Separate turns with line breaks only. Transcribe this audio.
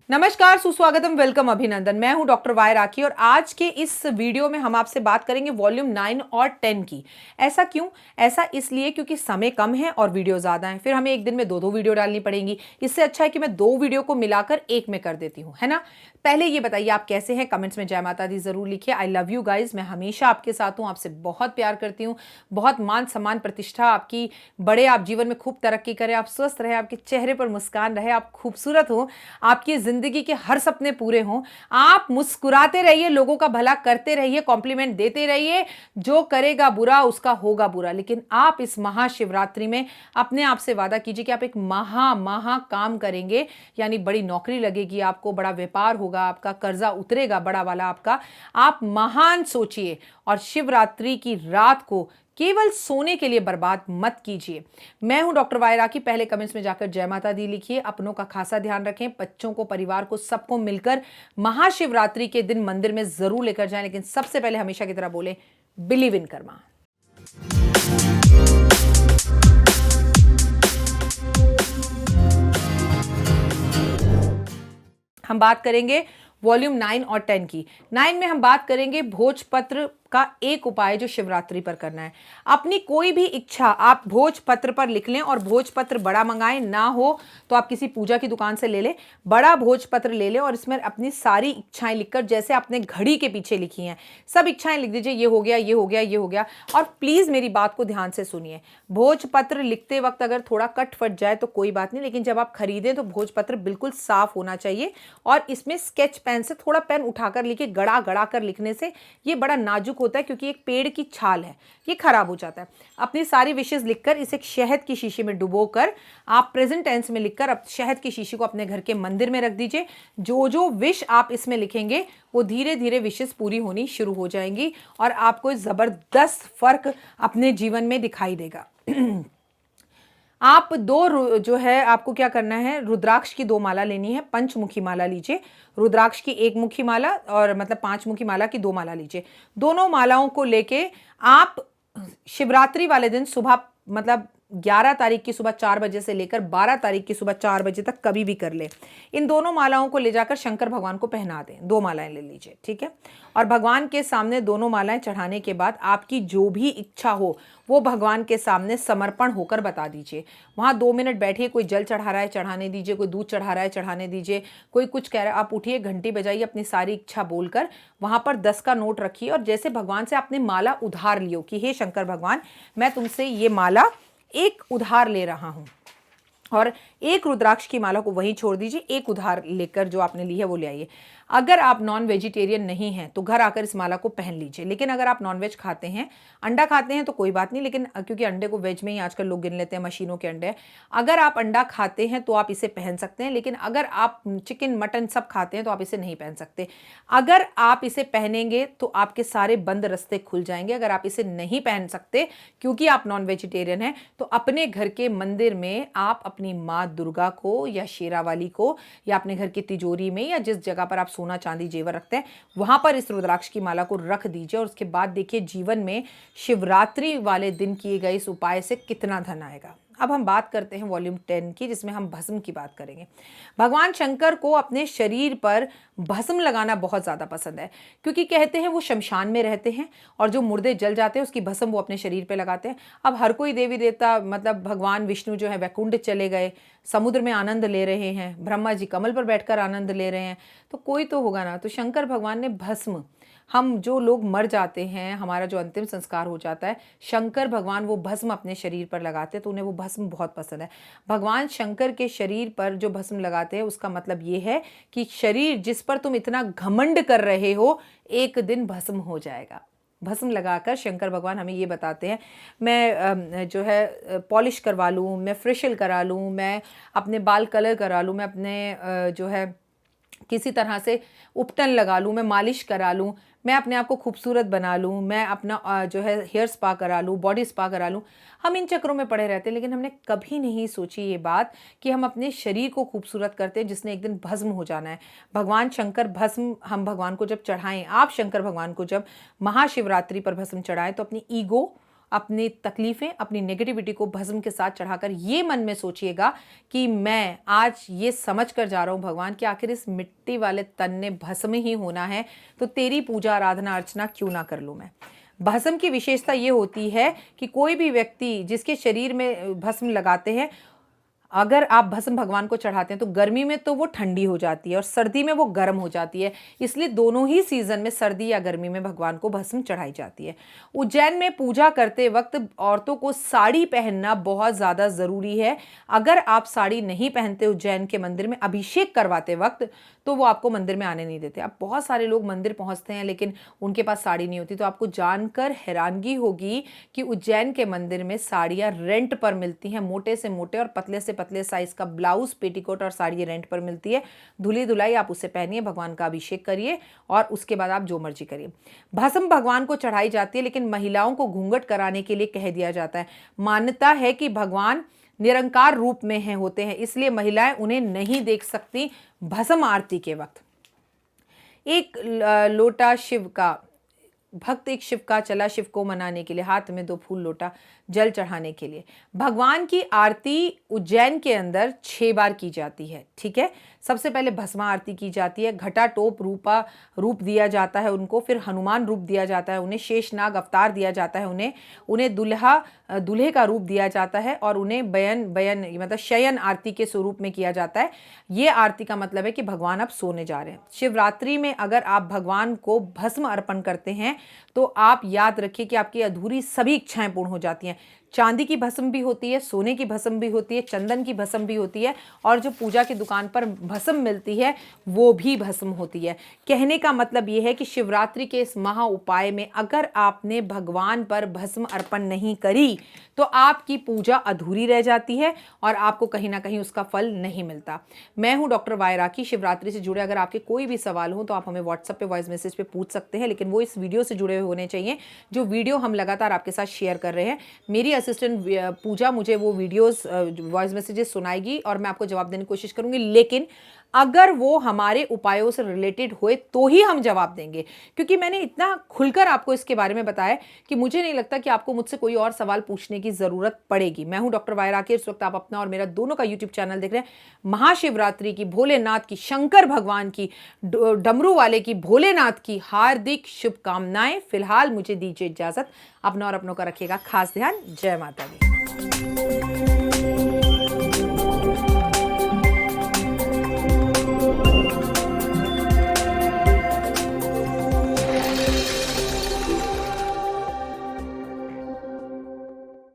नमस्कार, सुस्वागतम, वेलकम, अभिनंदन। मैं हूं डॉक्टर वाई राखी और आज के इस वीडियो में हम आपसे बात करेंगे वॉल्यूम 9 और 10 की। ऐसा क्यों? ऐसा इसलिए क्योंकि समय कम है और वीडियो ज़्यादा है, फिर हमें एक दिन में दो वीडियो डालनी पड़ेंगी। इससे अच्छा है कि मैं दो वीडियो को मिलाकर एक में कर देती हूँ, है ना। पहले ये बताइए आप कैसे हैं, कमेंट्स में जय माता दी जरूर लिखिए। आई लव यू गाइज, मैं हमेशा आपके साथ हूँ, आपसे बहुत प्यार करती हूँ। बहुत मान सम्मान प्रतिष्ठा आपकी बड़े, आप जीवन में खूब तरक्की करें, आप स्वस्थ रहे, आपके चेहरे पर मुस्कान रहे, आप खूबसूरत हो, आपकी जिंदगी के हर सपने पूरे हों। आप मुस्कुराते रहिए, लोगों का भला करते रहिए, कॉम्प्लीमेंट देते रहिए। जो करेगा बुरा उसका होगा बुरा, लेकिन आप इस महाशिवरात्रि में अपने आप से वादा कीजिए कि आप एक महा काम करेंगे, यानी बड़ी नौकरी लगेगी आपको, बड़ा व्यापार होगा आपका, कर्जा उतरेगा बड़ा वाला आपका। आप महान सोचिए और शिवरात्रि की रात को केवल सोने के लिए बर्बाद मत कीजिए। मैं हूं डॉक्टर वाई राखी। पहले कमेंट्स में जाकर जय माता दी लिखिए। अपनों का खासा ध्यान रखें, बच्चों को, परिवार को, सबको मिलकर महाशिवरात्रि के दिन मंदिर में जरूर लेकर जाएं, लेकिन सबसे पहले हमेशा की तरह बोले, बिलीव इन कर्मा। हम बात करेंगे वॉल्यूम 9 और 10 की। 9 में हम बात करेंगे भोजपत्र का एक उपाय जो शिवरात्रि पर करना है। अपनी कोई भी इच्छा आप भोजपत्र पर लिख लें, और भोजपत्र बड़ा मंगाएं, ना हो तो आप किसी पूजा की दुकान से ले लें। बड़ा भोजपत्र ले लें और इसमें अपनी सारी इच्छाएं लिखकर, जैसे आपने घड़ी के पीछे लिखी हैं, सब इच्छाएं लिख दीजिए। ये हो गया, ये हो गया, ये हो गया। और प्लीज मेरी बात को ध्यान से सुनिए। भोजपत्र लिखते वक्त अगर थोड़ा कट फट जाए तो कोई बात नहीं, लेकिन जब आप खरीदें तो भोजपत्र बिल्कुल साफ होना चाहिए। और इसमें स्केच पेन से थोड़ा पेन उठाकर लिखिए। गड़ा गड़ा कर लिखने से ये बड़ा नाजुक होता है, क्योंकि एक पेड़ की छाल है, ये खराब हो जाता है। अपनी सारी विशेष लिखकर इसे शहद की शीशी में डुबोकर आप प्रेजेंट टेंस में लिखकर अब शहद की शीशी को अपने घर के मंदिर में रख दीजिए। जो जो विश आप इसमें लिखेंगे वो धीरे धीरे विशेष पूरी होनी शुरू हो जाएंगी और आपको जबरदस्त फर्क अपने जीवन में दिखाई देगा। आप जो है, आपको क्या करना है, रुद्राक्ष की 2 माला लेनी है, पंचमुखी माला लीजिए। रुद्राक्ष की 1 मुखी माला और मतलब 5 मुखी माला की 2 माला लीजिए। दोनों मालाओं को लेके आप शिवरात्रि वाले दिन सुबह, मतलब 11 तारीख की सुबह 4 बजे से लेकर 12 तारीख की सुबह 4 बजे तक कभी भी कर ले। इन दोनों मालाओं को ले जाकर शंकर भगवान को पहना दें। 2 मालाएं ले लीजिए, ठीक है। और भगवान के सामने दोनों मालाएं चढ़ाने के बाद आपकी जो भी इच्छा हो वो भगवान के सामने समर्पण होकर बता दीजिए। वहाँ 2 मिनट बैठिए। कोई जल चढ़ा रहा है चढ़ाने दीजिए, कोई दूध चढ़ा रहा है चढ़ाने दीजिए, कोई कुछ कह रहा है, आप उठिए, घंटी बजाइए, अपनी सारी इच्छा बोलकर वहाँ पर 10 का नोट रखिए और जैसे भगवान से आपने माला उधार लियो कि हे शंकर भगवान, मैं तुमसे ये माला एक उधार ले रहा हूं, और एक रुद्राक्ष की माला को वहीं छोड़ दीजिए। एक उधार लेकर जो आपने ली है वो ले आइए। अगर आप नॉन वेजिटेरियन नहीं हैं तो घर आकर इस माला को पहन लीजिए। लेकिन अगर आप नॉन वेज खाते हैं, अंडा खाते हैं तो कोई बात नहीं, लेकिन क्योंकि अंडे को वेज में ही आजकल लोग गिन लेते हैं, मशीनों के अंडे। अगर आप अंडा खाते हैं तो आप इसे पहन सकते हैं, लेकिन अगर आप चिकन मटन सब खाते हैं तो आप इसे नहीं पहन सकते। अगर आप इसे पहनेंगे तो आपके सारे बंद रास्ते खुल जाएंगे। अगर आप इसे नहीं पहन सकते क्योंकि आप नॉन वेजिटेरियन हैं, तो अपने घर के मंदिर में आप अपनी माँ दुर्गा को या शेरावाली को या अपने घर की तिजोरी में या जिस जगह पर आप सोना चांदी जेवर रखते हैं वहां पर इस रुद्राक्ष की माला को रख दीजिए। और उसके बाद देखिए जीवन में शिवरात्रि वाले दिन किए गए इस उपाय से कितना धन आएगा। अब हम बात करते हैं वॉल्यूम 10 की, जिसमें हम भस्म की बात करेंगे। भगवान शंकर को अपने शरीर पर भस्म लगाना बहुत ज़्यादा पसंद है, क्योंकि कहते हैं वो शमशान में रहते हैं और जो मुर्दे जल जाते हैं उसकी भस्म वो अपने शरीर पे लगाते हैं। अब हर कोई देवी देवता, मतलब भगवान विष्णु जो है वैकुंठ चले गए, समुद्र में आनंद ले रहे हैं, ब्रह्मा जी कमल पर बैठकर आनंद ले रहे हैं, तो कोई तो होगा ना। तो शंकर भगवान ने भस्म, हम जो लोग मर जाते हैं, हमारा जो अंतिम संस्कार हो जाता है, शंकर भगवान वो भस्म अपने शरीर पर लगाते हैं, तो उन्हें वो भस्म बहुत पसंद है। भगवान शंकर के शरीर पर जो भस्म लगाते हैं उसका मतलब ये है कि शरीर जिस पर तुम इतना घमंड कर रहे हो एक दिन भस्म हो जाएगा। भस्म लगाकर शंकर भगवान हमें ये बताते हैं, मैं जो है पॉलिश करवा लूँ, मैं फेशियल करा लूँ, मैं अपने बाल कलर करा लूँ, मैं अपने जो है किसी तरह से उपटन लगा लूँ, मैं मालिश करा लूँ, मैं अपने आप को खूबसूरत बना लूँ, मैं अपना जो है हेयर स्पा करा लूँ, बॉडी स्पा करा लूँ। हम इन चक्रों में पड़े रहते हैं, लेकिन हमने कभी नहीं सोची ये बात कि हम अपने शरीर को खूबसूरत करते हैं जिसने एक दिन भस्म हो जाना है। भगवान शंकर भस्म हम भगवान को जब चढ़ाएं, आप शंकर भगवान को जब महाशिवरात्रि पर भस्म चढ़ाएं, तो अपनी ईगो अपनी तकलीफ़ें, अपनी नेगेटिविटी को भस्म के साथ चढ़ाकर ये मन में सोचिएगा कि मैं आज ये समझ कर जा रहा हूँ भगवान कि आखिर इस मिट्टी वाले तन ने भस्म ही होना है, तो तेरी पूजा आराधना अर्चना क्यों ना कर लूँ मैं। भस्म की विशेषता ये होती है कि कोई भी व्यक्ति जिसके शरीर में भस्म लगाते हैं, अगर आप भस्म भगवान को चढ़ाते हैं तो गर्मी में तो वो ठंडी हो जाती है और सर्दी में वो गर्म हो जाती है, इसलिए दोनों ही सीजन में, सर्दी या गर्मी में, भगवान को भस्म चढ़ाई जाती है। उज्जैन में पूजा करते वक्त औरतों को साड़ी पहनना बहुत ज़्यादा ज़रूरी है। अगर आप साड़ी नहीं पहनते उज्जैन के मंदिर में अभिषेक करवाते वक्त, तो वो आपको मंदिर में आने नहीं देते। अब बहुत सारे लोग मंदिर पहुंचते हैं लेकिन उनके पास साड़ी नहीं होती, तो आपको जानकर हैरानगी होगी कि उज्जैन के मंदिर में साड़ियाँ रेंट पर मिलती हैं। मोटे से मोटे और पतले से पतले साइज का ब्लाउज, पेटीकोट और साड़ी रेंट पर मिलती है। धुली धुलाई आप उसे पहनिए, भगवान का अभिषेक करिए और उसके बाद आप जो मर्जी करिए। भस्म भगवान को चढ़ाई जाती है लेकिन महिलाओं को घूंघट कराने के लिए कह दिया जाता है। मान्यता है कि भगवान निरंकार रूप में हैं होते हैं, इसलिए महिलाएं उन्हें नहीं देख सकती भस्म आरती के वक्त। एक लोटा शिव का भक्त, एक शिव का चला शिव को मनाने के लिए, हाथ में 2 फूल लोटा जल चढ़ाने के लिए। भगवान की आरती उज्जैन के अंदर 6 बार की जाती है, ठीक है। सबसे पहले भस्मा आरती की जाती है, घटा टोप रूप दिया जाता है उनको, फिर हनुमान रूप दिया जाता है उन्हें, शेषनाग अवतार दिया जाता है उन्हें दूल्हे का रूप दिया जाता है और उन्हें बयन मतलब शयन आरती के स्वरूप में किया जाता है। ये आरती का मतलब है कि भगवान अब सोने जा रहे हैं। शिवरात्रि में अगर आप भगवान को भस्म अर्पण करते हैं तो आप याद रखिए कि आपकी अधूरी सभी इच्छाएं पूर्ण हो जाती हैं। चांदी की भस्म भी होती है, सोने की भस्म भी होती है, चंदन की भस्म भी होती है और जो पूजा की दुकान पर भस्म मिलती है वो भी भस्म होती है। कहने का मतलब ये है कि शिवरात्रि के इस महा उपाय में अगर आपने भगवान पर भस्म अर्पण नहीं करी तो आपकी पूजा अधूरी रह जाती है और आपको कहीं ना कहीं उसका फल नहीं मिलता। मैं हूं डॉक्टर वाई राखी। शिवरात्रि से जुड़े अगर आपके कोई भी सवाल हो तो आप हमें व्हाट्सएप पे वॉइस मैसेज पे पूछ सकते हैं, लेकिन वो इस वीडियो से जुड़े हुए होने चाहिए, जो वीडियो हम लगातार आपके साथ शेयर कर रहे हैं। मेरी असिस्टेंट पूजा मुझे वो वीडियोस वॉइस मैसेजेस सुनाएगी और मैं आपको जवाब देने की कोशिश करूंगी, लेकिन अगर वो हमारे उपायों से रिलेटेड होए तो ही हम जवाब देंगे, क्योंकि मैंने इतना खुलकर आपको इसके बारे में बताया कि मुझे नहीं लगता कि आपको मुझसे कोई और सवाल पूछने की जरूरत पड़ेगी। मैं हूं डॉक्टर वाई राखी। इस वक्त आप अपना और मेरा दोनों का यूट्यूब चैनल देख रहे हैं। महाशिवरात्रि की, भोलेनाथ की, शंकर भगवान की, डमरू वाले की, भोलेनाथ की हार्दिक शुभकामनाएं। फिलहाल मुझे दीजिए इजाजत। अपना और अपनों का रखिएगा खास ध्यान। जय माता दी।